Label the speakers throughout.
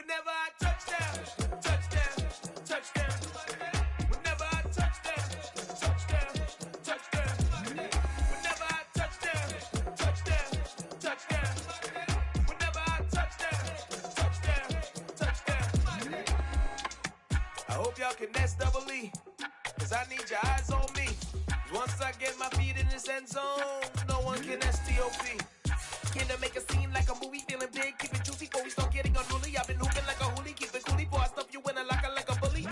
Speaker 1: Whenever I touchdown, touchdown, touchdown. Whenever I touchdown, touchdown, touchdown. Whenever I touchdown, touchdown, touchdown. Whenever I touchdown, touchdown, touchdown. I hope y'all can nest double E, cause I need your eyes on me. Once I get my feet in this end zone, no one can STOP. Can to make a scene like a movie, feeling big, keep it juicy before we start getting unruly. I've been hooping like a hoolie, keep it coolie before I stuff you in a locker like a bully.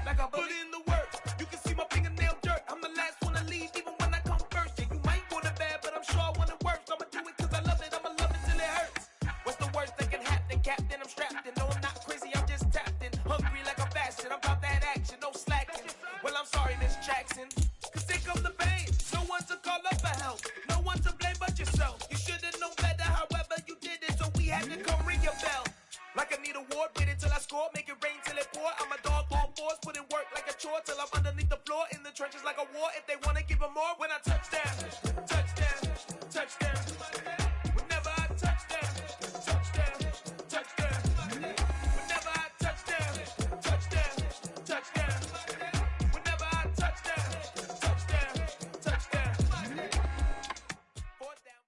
Speaker 1: Like a bully. Put in the work, you can see my fingernail dirt. I'm the last one to leave, even when I come first. Yeah, you might want it bad, but I'm sure I want it worse. I'ma do it cause I love it, I'ma love it till it hurts. What's the worst that can happen? Captain, I'm strapped in. No, I'm not crazy, I'm just tapped in. Hungry like a bastard, I'm about that action, no slacking. Well, I'm sorry, Miss Jackson, cause here come the pain. No one to call up for help, no one to blame but yourself. You should've known better, however you did it, so we had to come ring your bell. Like I need a ward, wait until I score, make it rain till it pour. I'm a dog on fours, put in work like a chore till I'm underneath the floor, in the trenches like a war. If they wanna give them more, when I touchdown, touchdown, touchdown. Whenever I touchdown, touchdown, touchdown. Whenever I touchdown, touchdown, touchdown. Whenever I touchdown, touchdown, touchdown. Fourth down.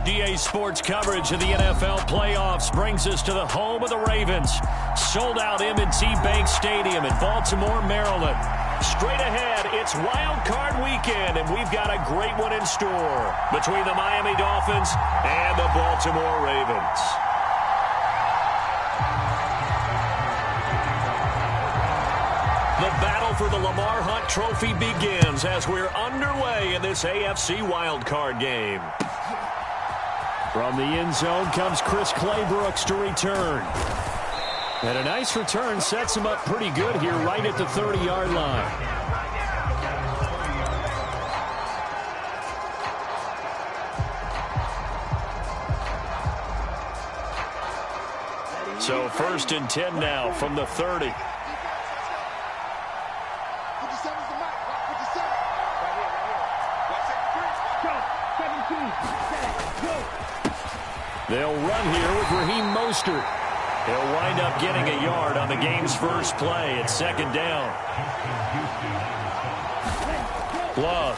Speaker 2: DA Sports coverage of the NFL playoffs brings us to the home of the Ravens. Sold out M&T Bank Stadium in Baltimore, Maryland. Straight ahead, it's Wild Card Weekend, and we've got a great one in store between the Miami Dolphins and the Baltimore Ravens. The battle for the Lamar Hunt Trophy begins as we're underway in this AFC wildcard game. From the end zone comes Chris Claybrooks to return. And a nice return sets him up pretty good here right at the 30-yard line. So 1st and 10 now from the 30. They'll run here with Raheem Mostert. He'll wind up getting a yard on the game's first play. It's 2nd down. Love.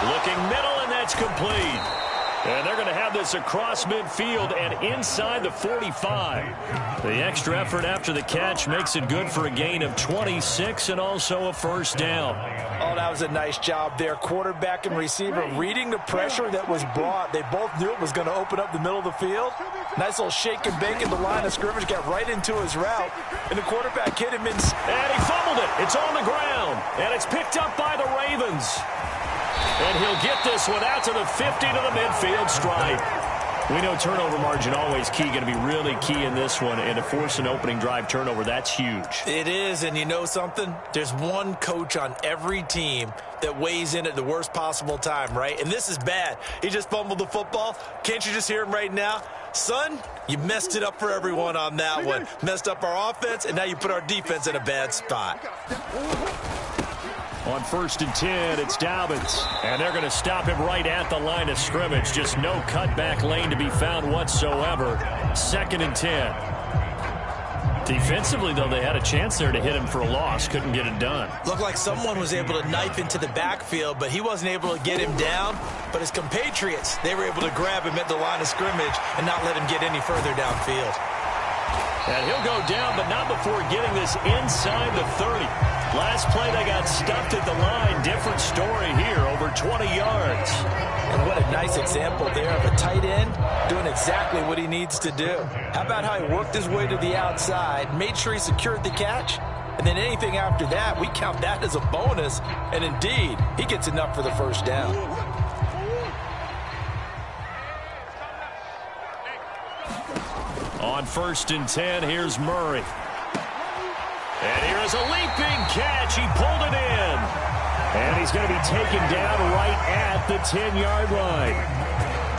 Speaker 2: Looking middle, and that's complete. And they're going to have this across midfield and inside the 45. The extra effort after the catch makes it good for a gain of 26 and also a 1st down.
Speaker 3: Oh, that was a nice job there. Quarterback and receiver reading the pressure that was brought. They both knew it was going to open up the middle of the field. Nice little shake and bake in the line of scrimmage. Got right into his route. And the quarterback hit him in.
Speaker 2: And he fumbled it. It's on the ground. And it's picked up by the Ravens. And he'll get this one out to the 50 to the midfield stripe. We know turnover margin always key, going to be really key in this one. And to force an opening drive turnover, that's huge.
Speaker 3: It is, and you know something? There's one coach on every team that weighs in at the worst possible time, right? And this is bad. He just fumbled the football. Can't you just hear him right now? Son, you messed it up for everyone on that one. Messed up our offense, and now you put our defense in a bad spot.
Speaker 2: On 1st and 10, it's Dobbins. And they're going to stop him right at the line of scrimmage. Just no cutback lane to be found whatsoever. 2nd and 10. Defensively, though, they had a chance there to hit him for a loss. Couldn't get it done.
Speaker 3: Looked like someone was able to knife into the backfield, but he wasn't able to get him down. But his compatriots, they were able to grab him at the line of scrimmage and not let him get any further downfield.
Speaker 2: And he'll go down, but not before getting this inside the 30. Last play, they got stuffed at the line. Different story here, over 20 yards.
Speaker 3: And what a nice example there of a tight end doing exactly what he needs to do. How about how he worked his way to the outside, made sure he secured the catch, and then anything after that, we count that as a bonus. And indeed, he gets enough for the 1st down.
Speaker 2: On 1st and 10, here's Murray. And here is a leaping catch. He pulled it in. And he's going to be taken down right at the 10-yard line.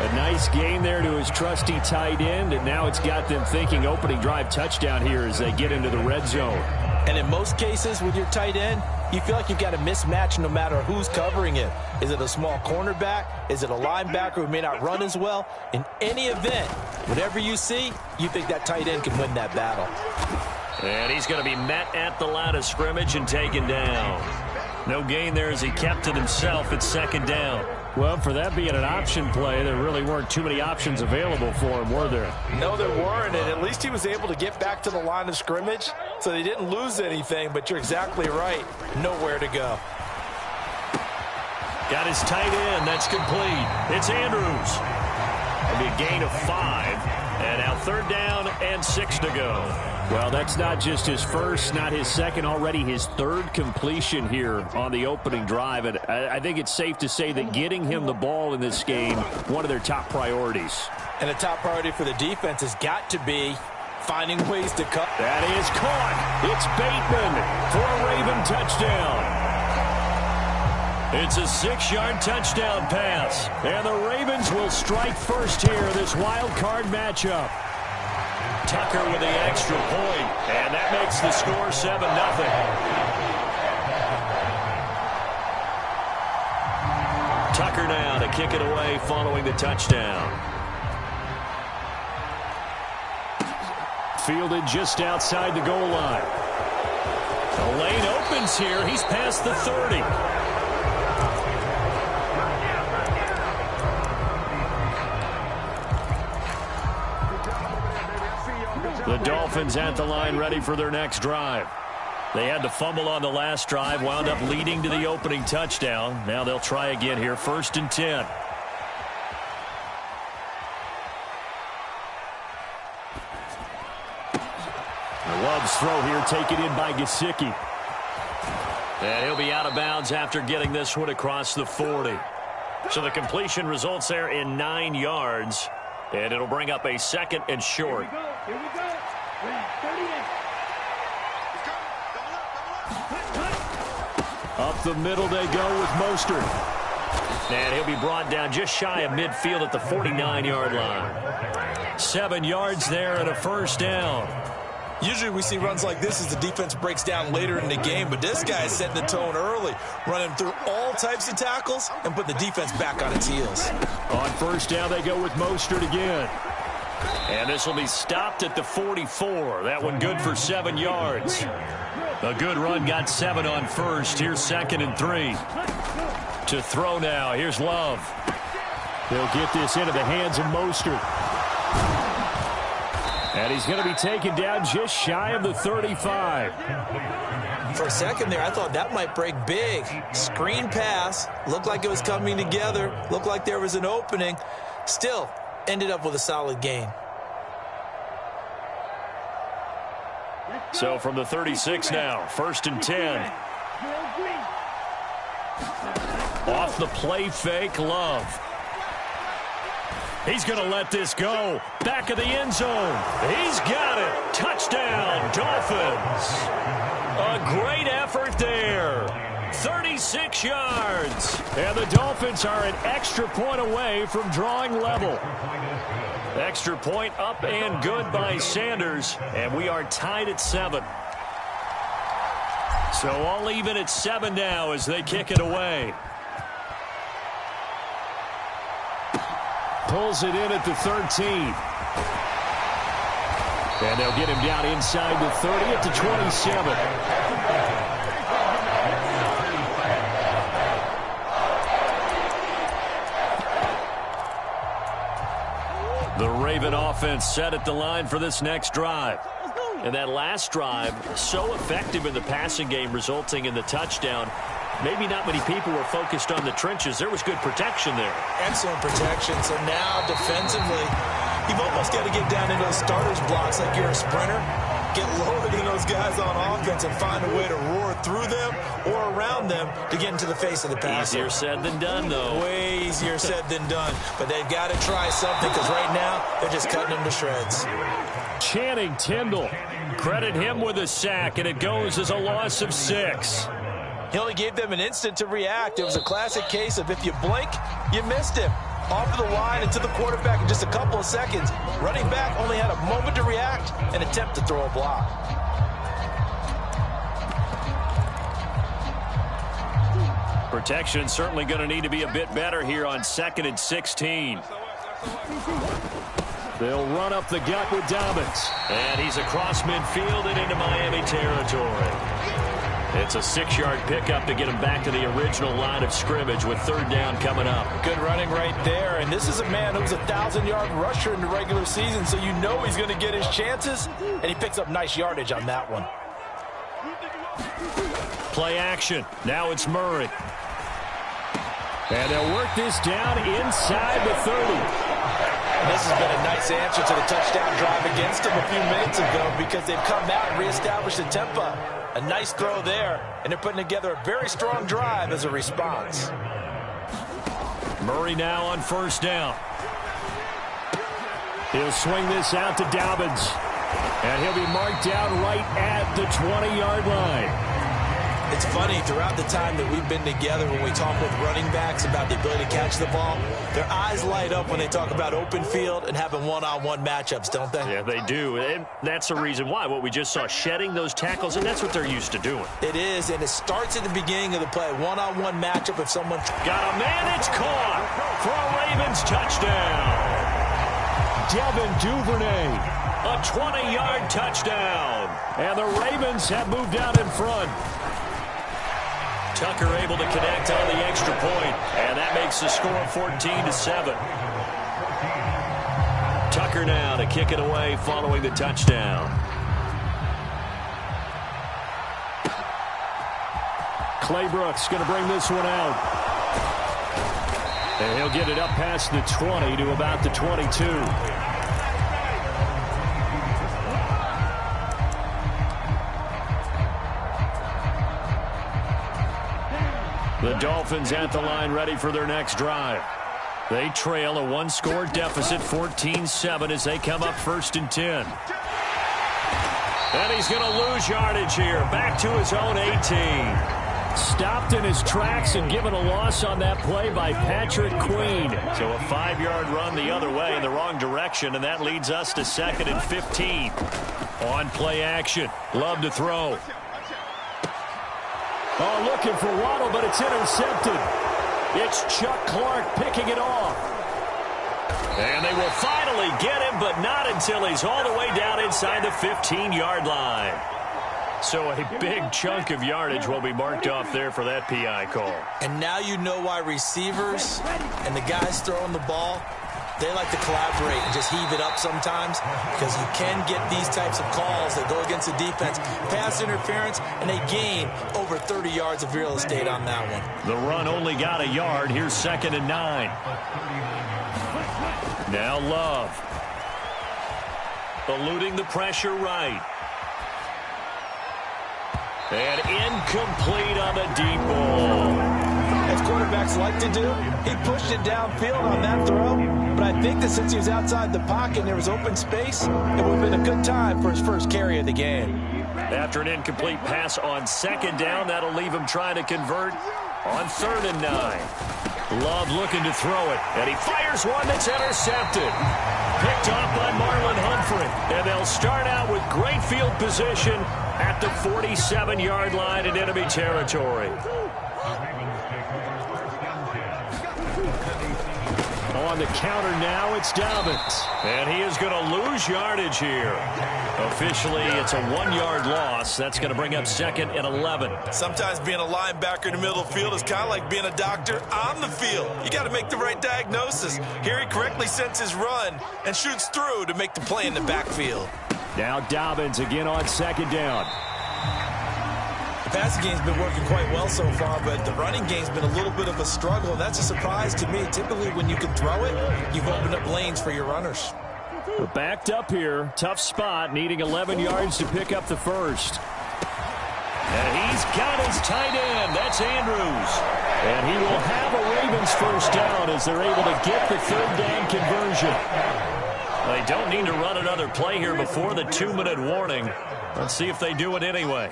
Speaker 2: A nice gain there to his trusty tight end, and now it's got them thinking opening drive touchdown here as they get into the red zone.
Speaker 3: And in most cases with your tight end, you feel like you've got a mismatch no matter who's covering it. Is it a small cornerback? Is it a linebacker who may not run as well? In any event, whatever you see, you think that tight end can win that battle.
Speaker 2: And he's going to be met at the line of scrimmage and taken down. No gain there as he kept it himself at second down.
Speaker 4: Well, for that being an option play, there really weren't too many options available for him, were there?
Speaker 3: No, there weren't, and at least he was able to get back to the line of scrimmage, so they didn't lose anything, but you're exactly right. Nowhere to go.
Speaker 2: Got his tight end. That's complete. It's Andrews. It'll be a gain of 5, and now 3rd down and 6 to go.
Speaker 4: Well, that's not just his first, not his second, already his 3rd completion here on the opening drive. And I think it's safe to say that getting him the ball in this game, one of their top priorities.
Speaker 3: And a top priority for the defense has got to be finding ways to cut.
Speaker 4: That is caught. It's Bateman for a Raven touchdown.
Speaker 2: It's a 6-yard touchdown pass. And the Ravens will strike first here, this wild card matchup. Tucker with the extra point, and that makes the score 7-0. Tucker now to kick it away following the touchdown.
Speaker 4: Fielded just outside the goal line.
Speaker 2: The lane opens here. He's past the 30.
Speaker 4: The Dolphins at the line ready for their next drive.
Speaker 2: They had to fumble on the last drive, wound up leading to the opening touchdown. Now they'll try again here, 1st and 10.
Speaker 4: Love's throw here taken in by Gesicki.
Speaker 2: And he'll be out of bounds after getting this one across the 40. So the completion results there in 9 yards. And it'll bring up a 2nd and short.
Speaker 1: Here we go. 38.
Speaker 4: Up the middle they go with Mostert.
Speaker 2: And he'll be brought down just shy of midfield at the 49-yard line. 7 yards there and a 1st down.
Speaker 3: Usually we see runs like this as the defense breaks down later in the game, but this guy is setting the tone early, running through all types of tackles and putting the defense back on its heels.
Speaker 4: On 1st down, they go with Mostert again.
Speaker 2: And this will be stopped at the 44. That one good for 7 yards. A good run got 7 on 1st. Here's 2nd and 3. To throw now. Here's Love.
Speaker 4: They'll get this into the hands of Mostert. And he's going to be taken down just shy of the 35.
Speaker 3: For a second there, I thought that might break big. Screen pass. Looked like it was coming together. Looked like there was an opening. Still, ended up with a solid gain.
Speaker 2: So from the 36 now, 1st and 10. Off the play fake, Love. He's going to let this go. Back of the end zone. He's got it. Touchdown, Dolphins. A great effort there. 36 yards.
Speaker 4: And the Dolphins are an extra point away from drawing level.
Speaker 2: Extra point up and good by Sanders. And we are tied at 7. So all even at 7 now as they kick it away.
Speaker 4: Pulls it in at the 13. And they'll get him down inside the 30 at the 27.
Speaker 2: The Raven offense set at the line for this next drive. And that last drive, so effective in the passing game, resulting in the touchdown. Maybe not many people were focused on the trenches. There was good protection there.
Speaker 3: Excellent protection. So now defensively, you've almost got to get down into those starters blocks like you're a sprinter. Get lower than those guys on offense and find a way to roar through them or around them to get into the face of the passer.
Speaker 2: Easier said than done, though.
Speaker 3: Way easier said than done. But they've got to try something because right now they're just cutting them to shreds.
Speaker 4: Channing Tindall.
Speaker 2: Credit him with a sack, and it goes as a loss of 6.
Speaker 3: He only gave them an instant to react. It was a classic case of if you blink, you missed him. Off of the line and to the quarterback in just a couple of seconds. Running back only had a moment to react and attempt to throw a block.
Speaker 2: Protection certainly going to need to be a bit better here on 2nd and 16.
Speaker 4: They'll run up the gut with Dobbins.
Speaker 2: And he's across midfield and into Miami territory. It's a 6-yard pickup to get him back to the original line of scrimmage with 3rd down coming up.
Speaker 3: Good running right there. And this is a man who's a 1,000-yard rusher in the regular season, so you know he's going to get his chances. And he picks up nice yardage on that one.
Speaker 2: Play action. Now it's Murray.
Speaker 4: And they'll work this down inside the 30.
Speaker 3: And this has been a nice answer to the touchdown drive against them a few minutes ago because they've come out and reestablished the tempo. A nice throw there, and they're putting together a very strong drive as a response.
Speaker 2: Murray now on 1st down.
Speaker 4: He'll swing this out to Dobbins. And he'll be marked down right at the 20-yard line.
Speaker 3: It's funny, throughout the time that we've been together, when we talk with running backs about the ability to catch the ball, their eyes light up when they talk about open field and having one-on-one matchups, don't they?
Speaker 2: Yeah, they do. And that's the reason why. What we just saw, shedding those tackles, and that's what they're used to doing.
Speaker 3: It is, and it starts at the beginning of the play. One-on-one matchup if someone...
Speaker 2: Got a man, it's caught for a Ravens touchdown.
Speaker 4: Devin Duvernay.
Speaker 2: A 20-yard touchdown.
Speaker 4: And the Ravens have moved out in front.
Speaker 2: Tucker able to connect on the extra point, and that makes the score 14-7. Tucker now to kick it away following the touchdown.
Speaker 4: Clay Brooks going to bring this one out. And he'll get it up past the 20 to about the 22.
Speaker 2: The Dolphins at the line ready for their next drive. They trail a 1-score deficit, 14-7 as they come up 1st and 10. And he's going to lose yardage here. Back to his own 18.
Speaker 4: Stopped in his tracks and given a loss on that play by Patrick Queen.
Speaker 2: So a 5-yard run the other way in the wrong direction, and that leads us to 2nd and 15. On play action. Love to throw.
Speaker 4: Oh, looking for Waddle, but it's intercepted. It's Chuck Clark picking it off.
Speaker 2: And they will finally get him, but not until he's all the way down inside the 15-yard line. So a big chunk of yardage will be marked off there for that PI call.
Speaker 3: And now you know why receivers and the guys throwing the ball, they like to collaborate and just heave it up sometimes because you can get these types of calls that go against the defense, pass interference, and they gain over 30 yards of real estate on that one.
Speaker 2: The run only got a yard. Here's 2nd and 9. Now Love. Eluding the pressure right. And incomplete on the deep ball.
Speaker 3: As quarterbacks like to do, he pushed it downfield on that throw. But I think that since he was outside the pocket and there was open space, it would have been a good time for his first carry of the game.
Speaker 2: After an incomplete pass on 2nd down, that'll leave him trying to convert on 3rd and 9. Love looking to throw it, and he fires one that's intercepted. Picked off by Marlon Humphrey. And they'll start out with great field position at the 47-yard line in enemy territory.
Speaker 4: On the counter now, it's Dobbins.
Speaker 2: And he is going to lose yardage here. Officially, it's a 1-yard loss. That's going to bring up 2nd and 11.
Speaker 3: Sometimes being a linebacker in the middle of the field is kind of like being a doctor on the field. You got to make the right diagnosis. Here he correctly sends his run and shoots through to make the play in the backfield.
Speaker 4: Now Dobbins again on 2nd down.
Speaker 3: The passing game's been working quite well so far, but the running game's been a little bit of a struggle. That's a surprise to me. Typically, when you can throw it, you've opened up lanes for your runners.
Speaker 4: We're backed up here. Tough spot, needing 11 yards to pick up the first.
Speaker 2: And he's got his tight end. That's Andrews.
Speaker 4: And he will have a Ravens first down as they're able to get the 3rd down conversion.
Speaker 2: They don't need to run another play here before the 2-minute warning. Let's see if they do it anyway.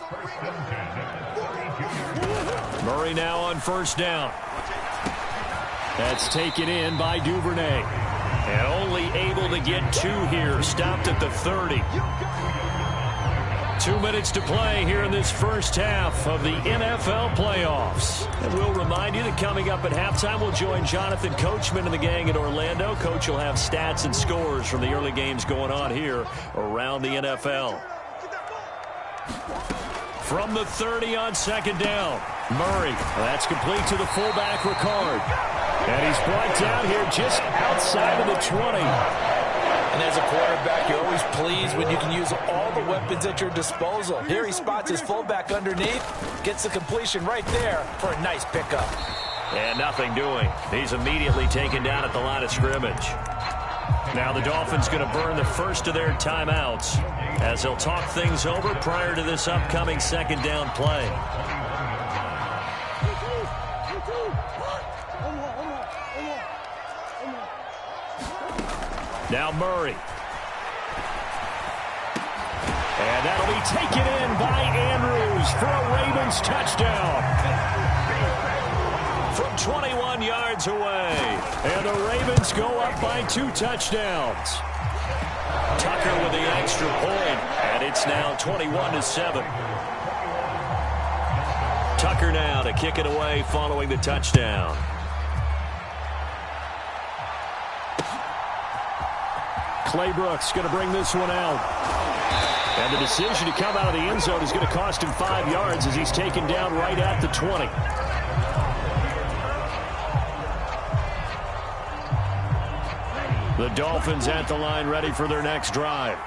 Speaker 2: Murray now on 1st down.
Speaker 4: That's taken in by Duvernay.
Speaker 2: And only able to get 2 here. Stopped at the 30. 2 minutes to play here in this first half of the NFL playoffs. And we'll remind you that coming up at halftime, we'll join Jonathan Coachman and the gang in Orlando. Coach will have stats and scores from the early games going on here around the NFL. From the 30 on second down, Murray. That's complete to the fullback, Ricard. And he's brought down here just outside of the 20.
Speaker 3: And as a quarterback, you're always pleased when you can use all the weapons at your disposal. Here he spots his fullback underneath, gets the completion right there for a nice pickup.
Speaker 2: And nothing doing. He's immediately taken down at the line of scrimmage. Now the Dolphins going to burn the first of their timeouts as they'll talk things over prior to this upcoming second down play. Now Murray. And that'll be taken in by Andrews for a Ravens touchdown. From 21 yards away. And the Ravens go up by 2 touchdowns. Tucker with the extra point. And it's now 21-7. Tucker now to kick it away following the touchdown. Claybrooks going to bring this one out. And the decision to come out of the end zone is going to cost him 5 yards as he's taken down right at the 20. The Dolphins at the line ready for their next drive.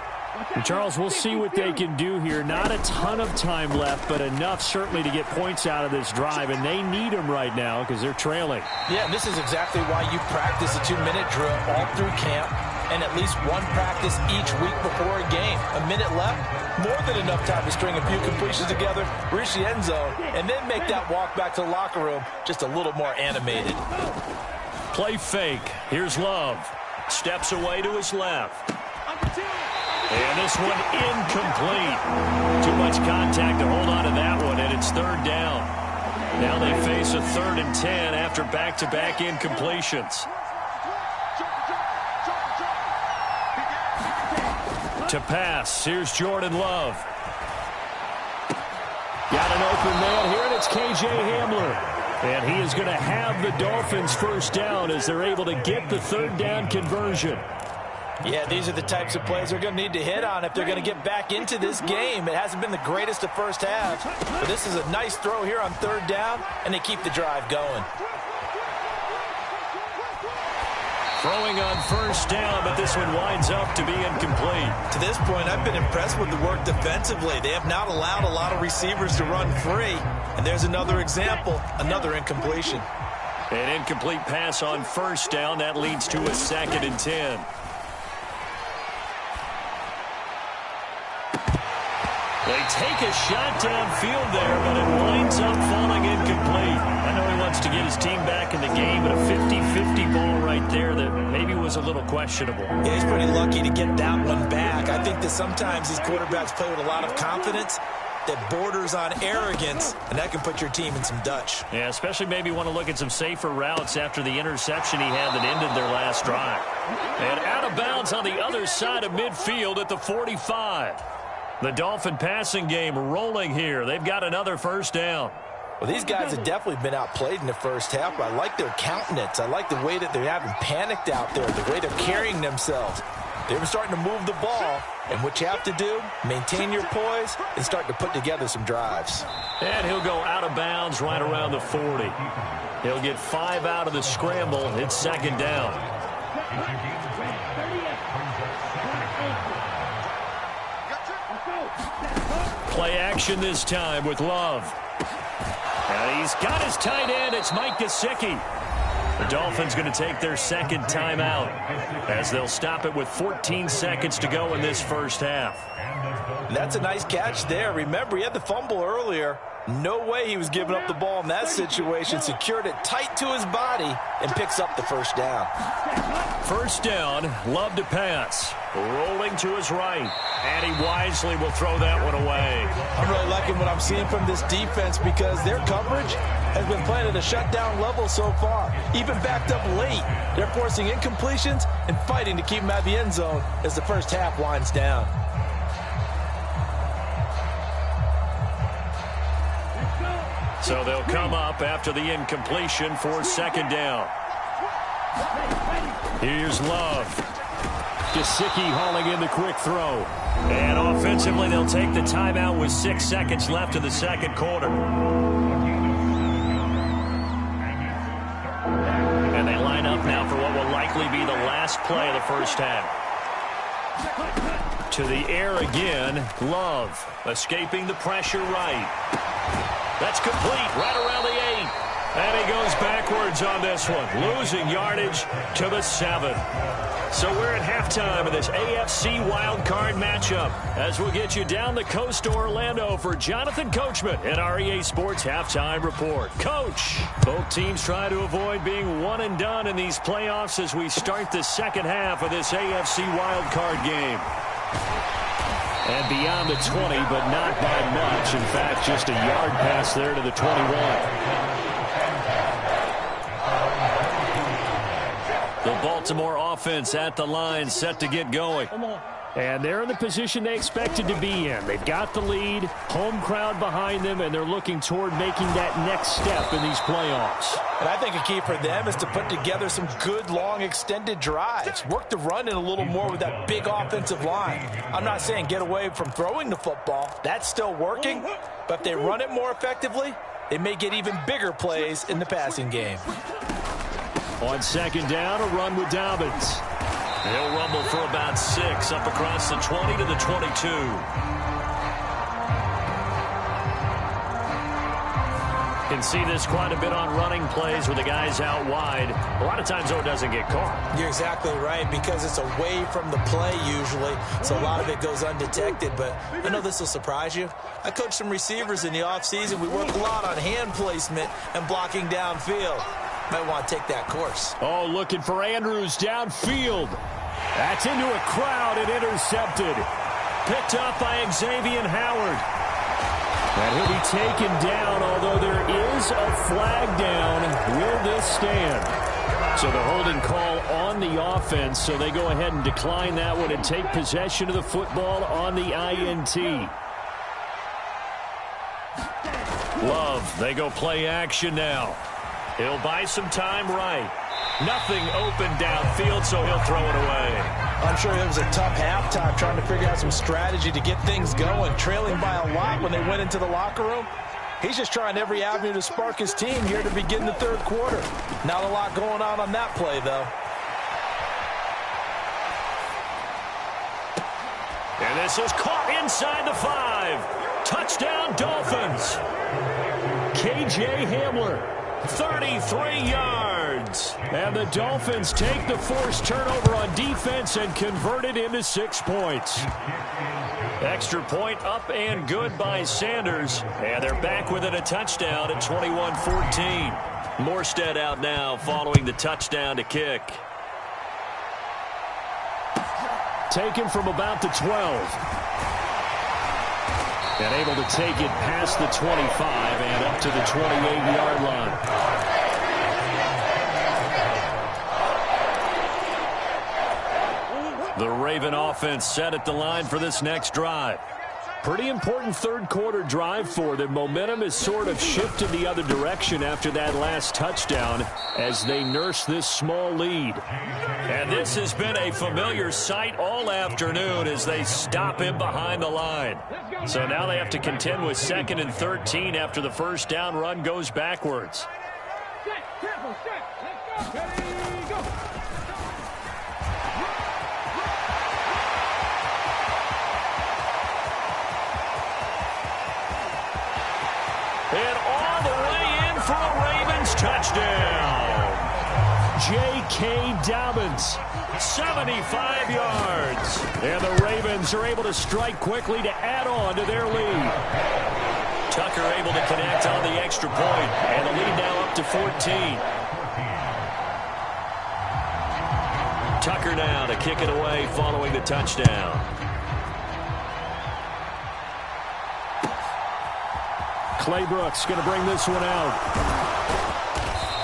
Speaker 2: And Charles, we'll see what they can do here. Not a ton of time left, but enough certainly to get points out of this drive, and they need them right now because they're trailing.
Speaker 3: Yeah, and this is exactly why you practice a 2-minute drill all through camp and at least one practice each week before a game. A minute left, more than enough time to string a few completions together, reach the end zone, and then make that walk back to the locker room just a little more animated.
Speaker 2: Play fake. Here's Love. Steps away to his left. And this one incomplete. Too much contact to hold on to that one, and it's third down. Now they face a 3rd and 10 after back-to-back incompletions. To pass, here's Jordan Love. Got an open man here, and it's K.J. Hamler. And he is going to have the Dolphins first down as they're able to get the 3rd down conversion.
Speaker 3: Yeah, these are the types of plays they're going to need to hit on if they're going to get back into this game. It hasn't been the greatest of first halves, but this is a nice throw here on 3rd down, and they keep the drive going.
Speaker 2: Throwing on first down, but this one winds up to be incomplete.
Speaker 3: To this point, I've been impressed with the work defensively. They have not allowed a lot of receivers to run free. And there's another example, another incompletion.
Speaker 2: An incomplete pass on first down. That leads to a 2nd and 10. They take a shot downfield there, but it winds up falling incomplete. I know he wants to get his team back in the game, but a 50-50 ball right there that maybe was a little questionable.
Speaker 3: Yeah, he's pretty lucky to get that one back. I think that sometimes these quarterbacks play with a lot of confidence that borders on arrogance, and that can put your team in some Dutch.
Speaker 2: Yeah, especially maybe want to look at some safer routes after the interception he had that ended their last drive. And out of bounds on the other side of midfield at the 45. The Dolphin passing game rolling here. They've got another first down.
Speaker 3: Well, these guys have definitely been outplayed in the first half, but I like their countenance. I like the way that they're having panicked out there, the way they're carrying themselves. They're starting to move the ball, and what you have to do, maintain your poise and start to put together some drives.
Speaker 2: And he'll go out of bounds right around the 40. He'll get 5 out of the scramble. It's 2nd down. Play action this time with Love. And he's got his tight end. It's Mike Gesicki. The Dolphins going to take their 2nd timeout as they'll stop it with 14 seconds to go in this first half.
Speaker 3: That's a nice catch there. Remember, he had the fumble earlier. No way he was giving up the ball in that situation. Secured it tight to his body and picks up the first down.
Speaker 2: First down, Love to pass. Rolling to his right. And he wisely will throw that one away.
Speaker 3: I'm really liking what I'm seeing from this defense because their coverage has been playing at a shutdown level so far. Even backed up late. They're forcing incompletions and fighting to keep them out of the end zone as the first half winds down.
Speaker 2: So they'll come up after the incompletion for second down. Here's Love. Gesicki hauling in the quick throw. And offensively, they'll take the timeout with 6 seconds left in the second quarter. And they line up now for what will likely be the last play of the first half. To the air again, Love. Escaping the pressure right. That's complete right around the 8. And he goes backwards on this one, losing yardage to the 7. So we're at halftime of this AFC wildcard matchup as we'll get you down the coast to Orlando for Jonathan Coachman in our EA Sports Halftime Report. Coach, both teams try to avoid being one and done in these playoffs as we start the second half of this AFC wildcard game. And beyond the 20, but not by much. In fact, just a yard pass there to the 21. The Baltimore offense at the line, set to get going. And they're in the position they expected to be in. They've got the lead, home crowd behind them, and they're looking toward making that next step in these playoffs.
Speaker 3: And I think a key for them is to put together some good, long, extended drives. Work the run in a little more with that big offensive line. I'm not saying get away from throwing the football. That's still working. But if they run it more effectively, they may get even bigger plays in the passing game.
Speaker 2: On second down, a run with Dobbins. He'll rumble for about 6 up across the 20 to the 22. Can see this quite a bit on running plays with the guys out wide. A lot of times, though, it doesn't get caught.
Speaker 3: You're exactly right, because it's away from the play usually, so a lot of it goes undetected. But I know this will surprise you. I coached some receivers in the offseason. We worked a lot on hand placement and blocking downfield. Might want to take that course.
Speaker 2: Oh, looking for Andrews downfield. That's into a crowd and intercepted. Picked up by Xavier Howard. And he'll be taken down, although there is a flag down. Will this stand? So the holding call on the offense, so they go ahead and decline that one and take possession of the football on the INT. Love, they go play action now. He'll buy some time right. Nothing open downfield, so he'll throw it away.
Speaker 3: I'm sure it was a tough halftime trying to figure out some strategy to get things going, trailing by a lot when they went into the locker room. He's just trying every avenue to spark his team here to begin the third quarter. Not a lot going on that play, though.
Speaker 2: And this is caught inside the 5. Touchdown, Dolphins. KJ Hamler. 33 yards. And the Dolphins take the forced turnover on defense and convert it into 6 points. Extra point up and good by Sanders. And they're back within a touchdown at 21-14. Morstead out now following the touchdown to kick. Taken from about the 12. And able to take it past the 25 and up to the 28-yard line. The Raven offense set at the line for this next drive. Pretty important third quarter drive for them. Momentum is sort of shifted the other direction after that last touchdown as they nurse this small lead. And this has been a familiar sight all afternoon as they stop him behind the line. So now they have to contend with 2nd and 13 after the first down run goes backwards. And all the way in for a Ravens touchdown. J.K. Dobbins, 75 yards. And the Ravens are able to strike quickly to add on to their lead. Tucker able to connect on the extra point, and the lead now up to 14. Tucker now to kick it away following the touchdown. Clay Brooks going to bring this one out.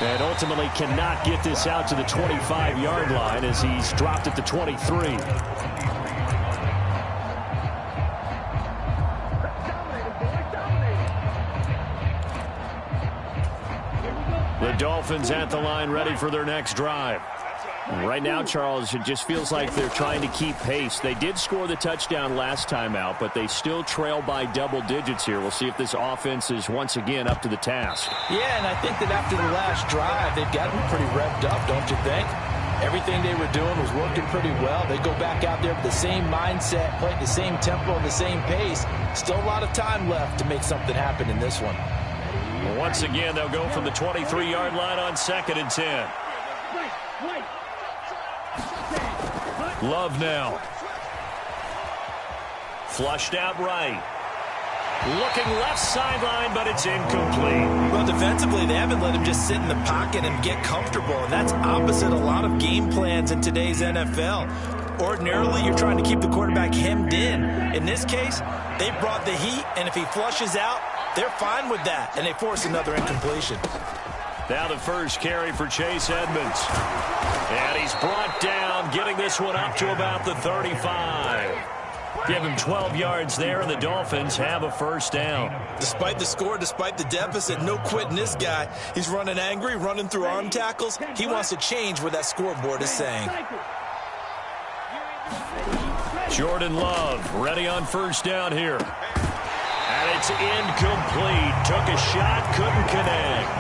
Speaker 2: And ultimately cannot get this out to the 25-yard line as he's dropped at the 23. Dolphins at the line, ready for their next drive.
Speaker 4: Right now, Charles, it just feels like they're trying to keep pace. They did score the touchdown last time out, but they still trail by double digits here. We'll see if this offense is once again up to the task.
Speaker 3: Yeah, and I think that after the last drive, they've gotten pretty revved up, don't you think? Everything they were doing was working pretty well. They go back out there with the same mindset, play at the same tempo and the same pace. Still a lot of time left to make something happen in this one.
Speaker 2: Once again, they'll go from the 23-yard line on 2nd and 10. Love now. Flushed out right. Looking left sideline, but it's incomplete.
Speaker 3: Well, defensively, they haven't let him just sit in the pocket and get comfortable, and that's opposite a lot of game plans in today's NFL. Ordinarily, you're trying to keep the quarterback hemmed in. In this case, they brought the heat, and if he flushes out, they're fine with that, and they force another incompletion.
Speaker 2: Now the first carry for Chase Edmonds. And he's brought down, getting this one up to about the 35. Give him 12 yards there, and the Dolphins have a first down.
Speaker 3: Despite the score, despite the deficit, no quitting this guy. He's running angry, running through arm tackles. He wants to change what that scoreboard is saying.
Speaker 2: Jordan Love ready on first down here. And it's incomplete. Took a shot, couldn't connect.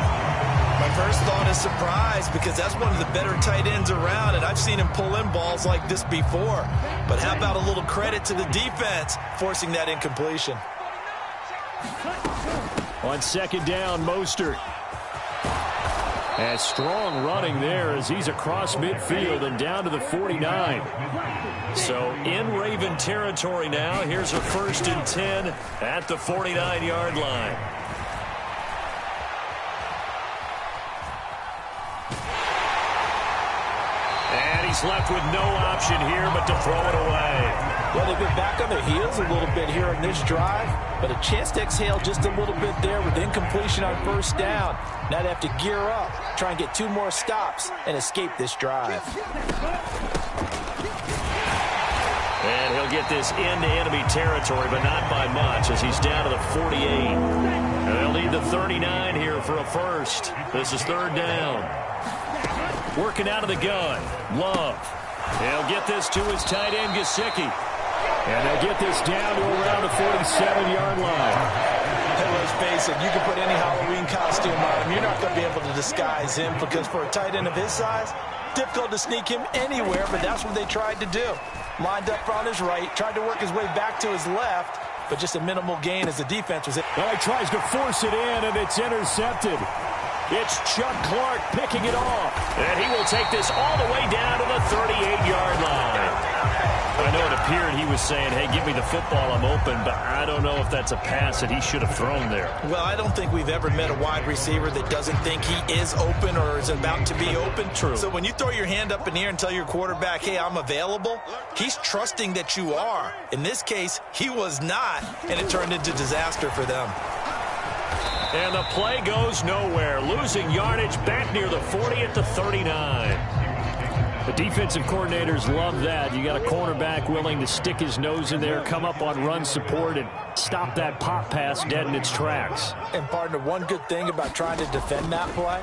Speaker 3: My first thought is surprise, because that's one of the better tight ends around, and I've seen him pull in balls like this before. But how about a little credit to the defense forcing that incompletion?
Speaker 2: On 2nd down, Mostert. And strong running there as he's across midfield and down to the 49. So in Raven territory now. Here's a 1st and 10 at the 49-yard line. And he's left with no option here but to throw it away.
Speaker 3: Well, they've been back on their heels a little bit here in this drive, but a chance to exhale just a little bit there with incompletion on first down. Now they have to gear up, try and get 2 more stops, and escape this drive.
Speaker 2: And he'll get this into enemy territory, but not by much, as he's down to the 48. And they'll need the 39 here for a first. This is 3rd down. Working out of the gun. Love. He'll get this to his tight end, Gesicki. And they'll get this down to around the 47-yard line.
Speaker 3: Hey, let's face it, you can put any Halloween costume on him. You're not going to be able to disguise him, because for a tight end of his size, difficult to sneak him anywhere, but that's what they tried to do. Lined up on his right, tried to work his way back to his left, but just a minimal gain as the defense was it.
Speaker 2: Well, he tries to force it in, and it's intercepted. It's Chuck Clark picking it off. And he will take this all the way down to the 38-yard line. I know it appeared he was saying, hey, give me the football, I'm open, but I don't know if that's a pass that he should have thrown there.
Speaker 3: Well, I don't think we've ever met a wide receiver that doesn't think he is open or is about to be open.
Speaker 2: True.
Speaker 3: So when you throw your hand up in the air and tell your quarterback, hey, I'm available, he's trusting that you are. In this case, he was not, and it turned into disaster for them.
Speaker 2: And the play goes nowhere. Losing yardage back near the 40 at the 39. The defensive coordinators love that. You got a cornerback willing to stick his nose in there, come up on run support, and stop that pop pass dead in its tracks.
Speaker 3: And, partner, one good thing about trying to defend that play,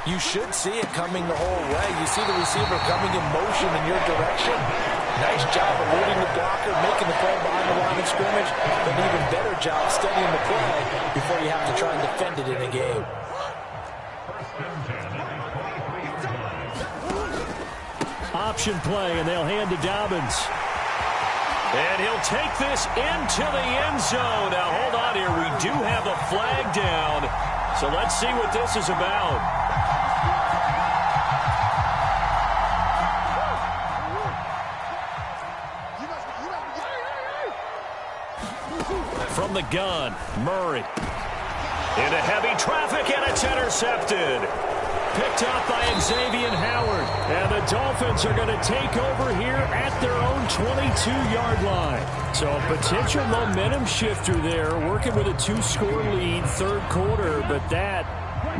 Speaker 3: you should see it coming the whole way. You see the receiver coming in motion in your direction. Nice job eluding the blocker, making the play behind the line of scrimmage, but an even better job studying the play before you have to try and defend it in a game.
Speaker 2: Option play, and they'll hand to Dobbins. And he'll take this into the end zone. Now, hold on here. We do have a flag down. So let's see what this is about. From the gun, Murray. Into heavy traffic, and it's intercepted. Picked up by Xavier Howard. And the Dolphins are going to take over here at their own 22-yard line. So a potential momentum shifter there, working with a 2-score lead, 3rd quarter. But that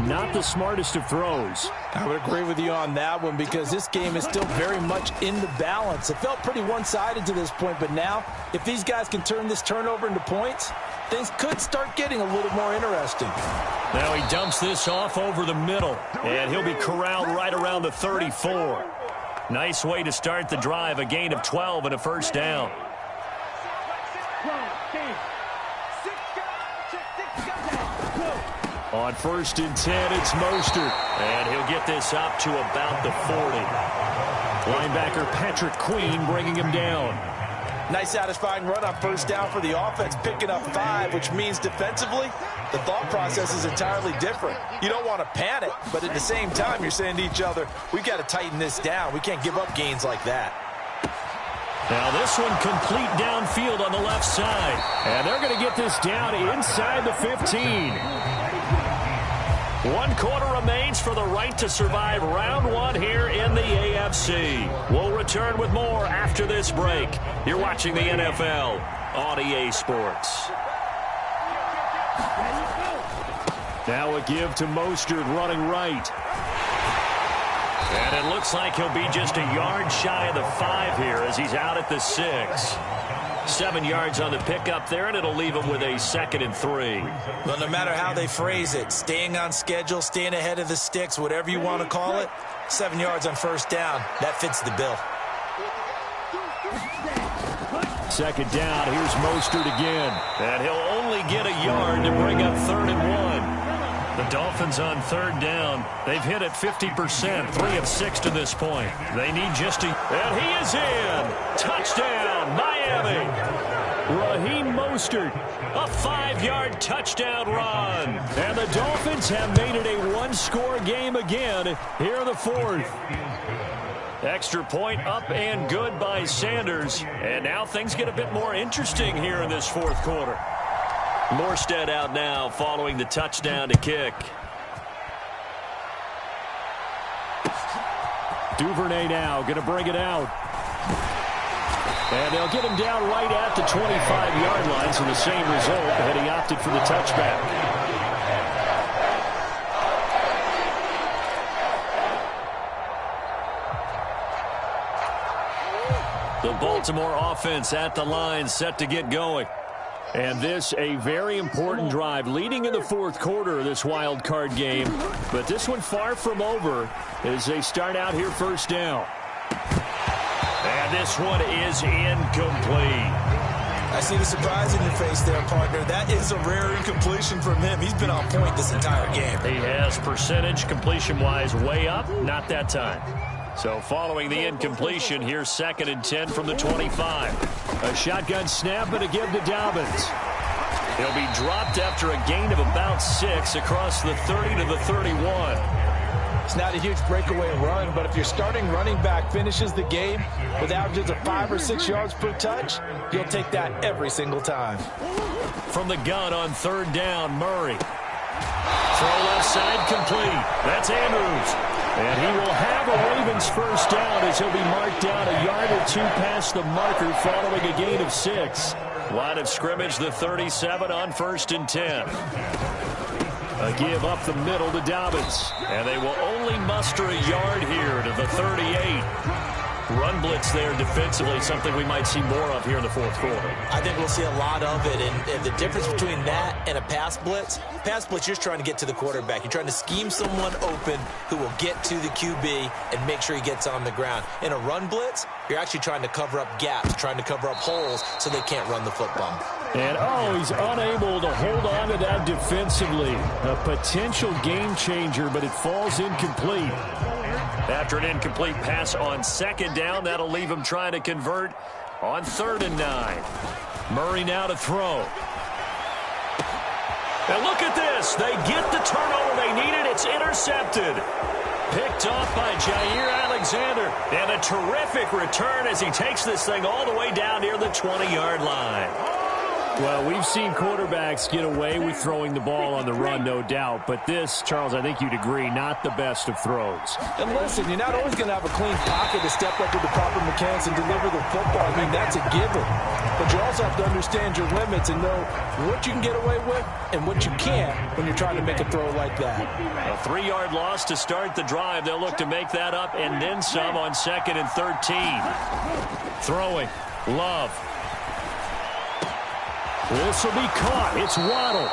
Speaker 4: not the smartest of throws.
Speaker 3: I would agree with you on that one because this game is still very much in the balance. It felt pretty one-sided to this point, but now if these guys can turn this turnover into points, things could start getting a little more interesting.
Speaker 2: Now he dumps this off over the middle, and he'll be corralled right around the 34. Nice way to start the drive, a gain of 12 and a first down. On 1st and 10, it's Mostert. And he'll get this up to about the 40. Linebacker Patrick Queen bringing him down.
Speaker 3: Nice satisfying run on first down for the offense, picking up 5, which means defensively, the thought process is entirely different. You don't want to panic, but at the same time, you're saying to each other, we've got to tighten this down. We can't give up gains like that.
Speaker 2: Now this one complete downfield on the left side.
Speaker 4: And they're going to get this down inside the 15.
Speaker 2: 1 quarter remains for the right to survive round 1 here in the AFC. We'll return with more after this break. You're watching the NFL on EA Sports.
Speaker 4: Now a give to Mostert running right.
Speaker 2: And it looks like he'll be just a yard shy of the 5 here as he's out at the 6. 7 yards on the pickup there, and it'll leave him with a 2nd and 3.
Speaker 3: Well, no matter how they phrase it, staying on schedule, staying ahead of the sticks, whatever you want to call it, 7 yards on first down, that fits the bill.
Speaker 4: 2nd down, here's Mostert again.
Speaker 2: And he'll only get a yard to bring up 3rd and 1. The Dolphins on 3rd down. They've hit it 50%, 3 of 6 to this point. They need just a... And he is in! Touchdown, Miami!
Speaker 4: Raheem Mostert.
Speaker 2: A 5-yard touchdown run.
Speaker 4: And the Dolphins have made it a 1-score game again here in the 4th.
Speaker 2: Extra point up and good by Sanders. And now things get a bit more interesting here in this 4th quarter. Morstead out now following the touchdown to kick.
Speaker 4: Duvernay now going to bring it out. And they'll get him down right at the 25-yard line, so the same result, but he opted for the touchback.
Speaker 2: The Baltimore offense at the line, set to get going.
Speaker 4: And this a very important drive leading in the 4th quarter of this wild card game. But this one far from over as they start out here first down.
Speaker 2: And this one is incomplete.
Speaker 3: I see the surprise in your face there, partner. That is a rare incompletion from him. He's been on point this entire game.
Speaker 2: He has percentage completion-wise way up, not that time. So following the incompletion, here's 2nd and 10 from the 25.
Speaker 4: A shotgun snap and a give to Dobbins.
Speaker 2: He'll be dropped after a gain of about 6 across the 30 to the 31.
Speaker 3: It's not a huge breakaway run, but if your starting running back finishes the game with averages of 5 or 6 yards per touch, you'll take that every single time.
Speaker 2: From the gun on 3rd down, Murray. Throw left side complete. That's Andrews.
Speaker 4: And he will have a Ravens first down as he'll be marked down a yard or 2 past the marker following a gain of 6.
Speaker 2: Line of scrimmage, the 37 on 1st and 10.
Speaker 4: A give up the middle to Dobbins.
Speaker 2: And they will only muster a yard here to the 38. Run blitz there defensively, something we might see more of here in the 4th quarter.
Speaker 3: I think we'll see a lot of it, and the difference between that and a pass blitz, you're just trying to get to the quarterback. You're trying to scheme someone open who will get to the QB and make sure he gets on the ground. In a run blitz, you're actually trying to cover up gaps, trying to cover up holes so they can't run the football.
Speaker 4: And, he's unable to hold on to that defensively. A potential game changer, but it falls incomplete.
Speaker 2: After an incomplete pass on 2nd down, that'll leave him trying to convert on 3rd and 9. Murray now to throw. And look at this. They get the turnover they needed. It's intercepted. Picked off by Jair Alexander. And a terrific return as he takes this thing all the way down near the 20-yard line.
Speaker 4: Well, we've seen quarterbacks get away with throwing the ball on the run, no doubt. But this, Charles, I think you'd agree, not the best of throws.
Speaker 3: And listen, you're not always going to have a clean pocket to step up with the proper mechanics and deliver the football. I mean, that's a given. But you also have to understand your limits and know what you can get away with and what you can't when you're trying to make a throw like that.
Speaker 2: A 3-yard loss to start the drive. They'll look to make that up and then some on 2nd and 13. Throwing. Love. This will be caught. It's Waddle.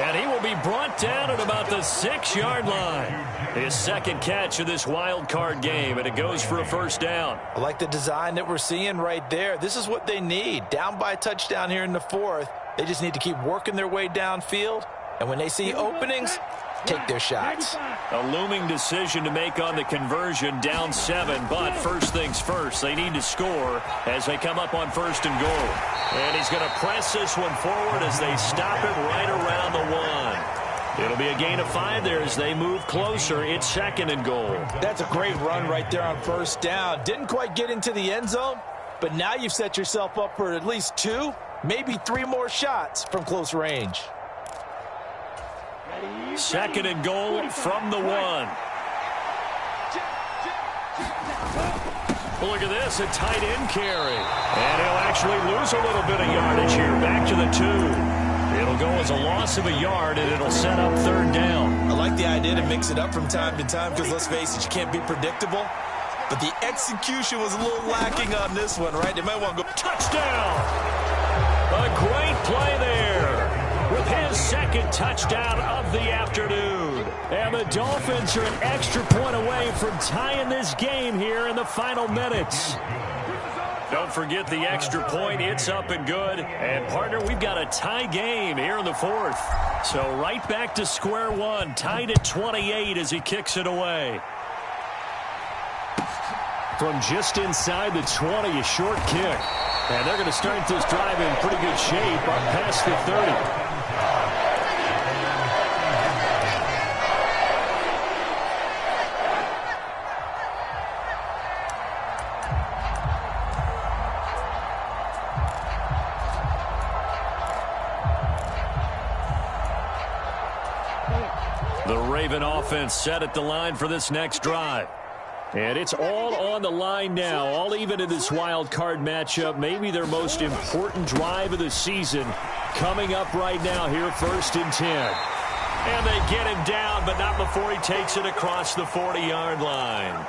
Speaker 2: And he will be brought down at about the 6-yard line. His second catch of this wild card game, and it goes for a first down.
Speaker 3: I like the design that we're seeing right there. This is what they need. Down by a touchdown here in the 4th. They just need to keep working their way downfield. And when they see openings, take their shots.
Speaker 2: A looming decision to make on the conversion, down 7. But first things first, they need to score as they come up on 1st and goal. And he's going to press this one forward as they stop it right around the 1. It'll be a gain of 5 there as they move closer. It's 2nd and goal.
Speaker 3: That's a great run right there on 1st down. Didn't quite get into the end zone, but now you've set yourself up for at least 2, maybe 3 more shots from close range.
Speaker 2: 2nd and goal from the 1. Look at this, a tight end carry. And he'll actually lose a little bit of yardage here. Back to the 2. It'll go as a loss of a yard, and it'll set up 3rd down.
Speaker 3: I like the idea to mix it up from time to time because, let's face it, you can't be predictable. But the execution was a little lacking on this one, right? They might want to go.
Speaker 2: Touchdown! A great play there with his 2nd touchdown of the afternoon. And the Dolphins are an extra point away from tying this game here in the final minutes. Don't forget the extra point. It's up and good. And, partner, we've got a tie game here in the 4th. So right back to square one, tied at 28 as he kicks it away. From just inside the 20, a short kick. And they're going to start this drive in pretty good shape up past the 30. The Raven offense set at the line for this next drive. And it's all on the line now, all even in this wild card matchup. Maybe their most important drive of the season coming up right now here, 1st and 10. And they get him down, but not before he takes it across the 40-yard line.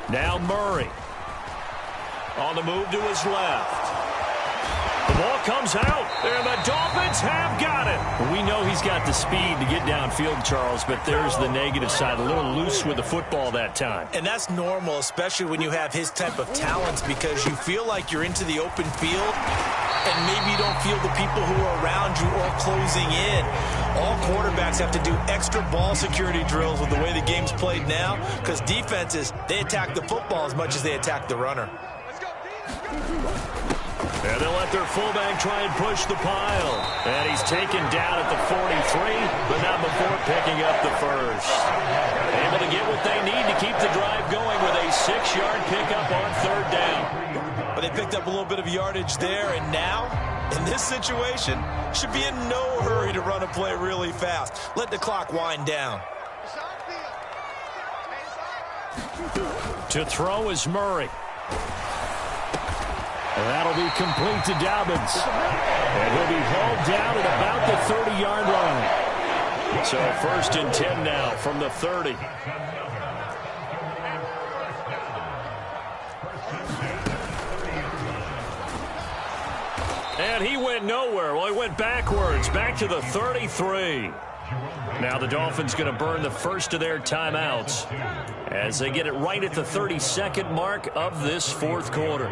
Speaker 2: Now Murray. On the move to his left. The ball comes out, and the Dolphins have got it. We know he's got the speed to get downfield, Charles, but there's the negative side. A little loose with the football that time.
Speaker 3: And that's normal, especially when you have his type of talents, because you feel like you're into the open field, and maybe you don't feel the people who are around you or closing in. All quarterbacks have to do extra ball security drills with the way the game's played now, because defenses, they attack the football as much as they attack the runner.
Speaker 2: And they'll let their fullback try and push the pile. And he's taken down at the 43, but not before picking up the first. Able to get what they need to keep the drive going with a 6-yard pickup on 3rd down.
Speaker 3: But they picked up a little bit of yardage there, and now, in this situation, should be in no hurry to run a play really fast. Let the clock wind down.
Speaker 2: To throw is Murray. That'll be complete to Dobbins. And he'll be hauled down at about the 30-yard line. So 1st and 10 now from the 30. And he went nowhere. Well, he went backwards, back to the 33. Now the Dolphins going to burn the first of their timeouts as they get it right at the 32nd mark of this 4th quarter.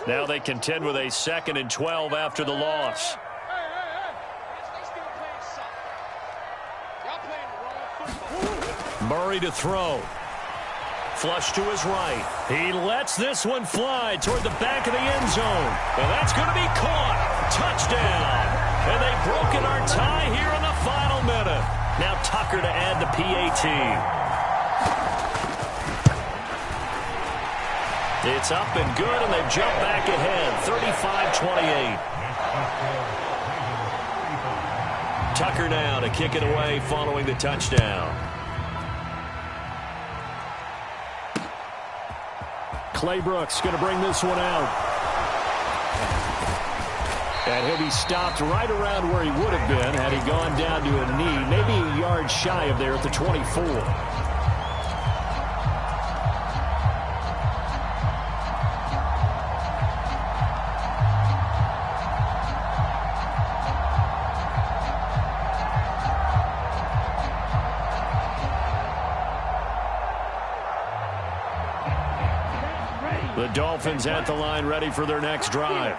Speaker 2: Now they contend with a 2nd and 12 after the loss. Murray to throw. Flush to his right. He lets this one fly toward the back of the end zone. And that's going to be caught. Touchdown. And they've broken our tie here in the final minute. Now Tucker to add the PAT. It's up and good, and they've jumped back ahead, 35-28. Tucker now to kick it away following the touchdown. Clay Brooks going to bring this one out. And he'll be stopped right around where he would have been had he gone down to a knee, maybe a yard shy of there at the 24. The Dolphins at the line ready for their next drive.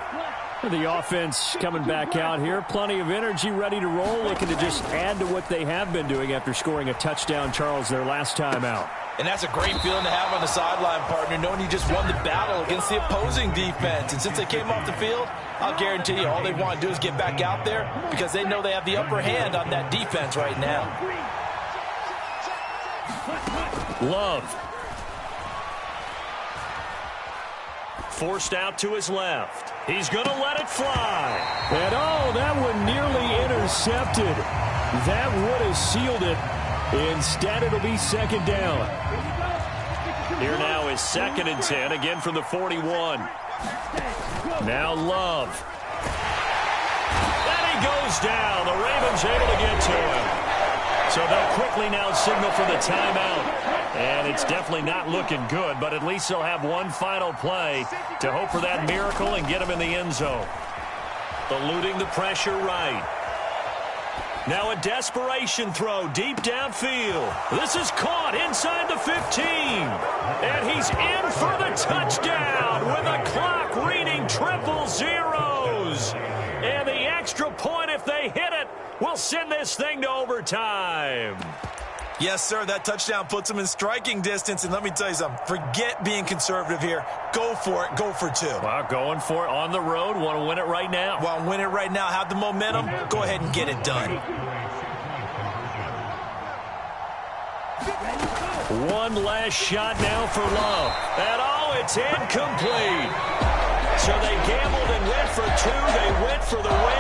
Speaker 2: The offense coming back out here. Plenty of energy, ready to roll, looking to just add to what they have been doing after scoring a touchdown, Charles, their last time out.
Speaker 3: And that's a great feeling to have on the sideline, partner, knowing you just won the battle against the opposing defense. And since they came off the field, I'll guarantee you all they want to do is get back out there because they know they have the upper hand on that defense right now.
Speaker 2: Love. Forced out to his left. He's going to let it fly.
Speaker 4: And oh, that one nearly intercepted. That would have sealed it. Instead, it'll be second down.
Speaker 2: Here now is 2nd and 10, again from the 41. Now Love. And he goes down. The Ravens able to get to him. So they'll quickly now signal for the timeout. And it's definitely not looking good, but at least they'll have one final play to hope for that miracle and get him in the end zone. Eluding the pressure right. Now a desperation throw deep downfield. This is caught inside the 15. And he's in for the touchdown with a clock reading triple zeros. And the extra point, if they hit it, will send this thing to overtime.
Speaker 3: Yes, sir, that touchdown puts them in striking distance. And let me tell you something, forget being conservative here. Go for it. Go for two.
Speaker 2: Well, going for it on the road. Want to win it right now.
Speaker 3: Want to win it right now. Have the momentum. Go ahead and get it done.
Speaker 2: One last shot now for Love. And oh, it's incomplete. So they gambled and went for two. They went for the win.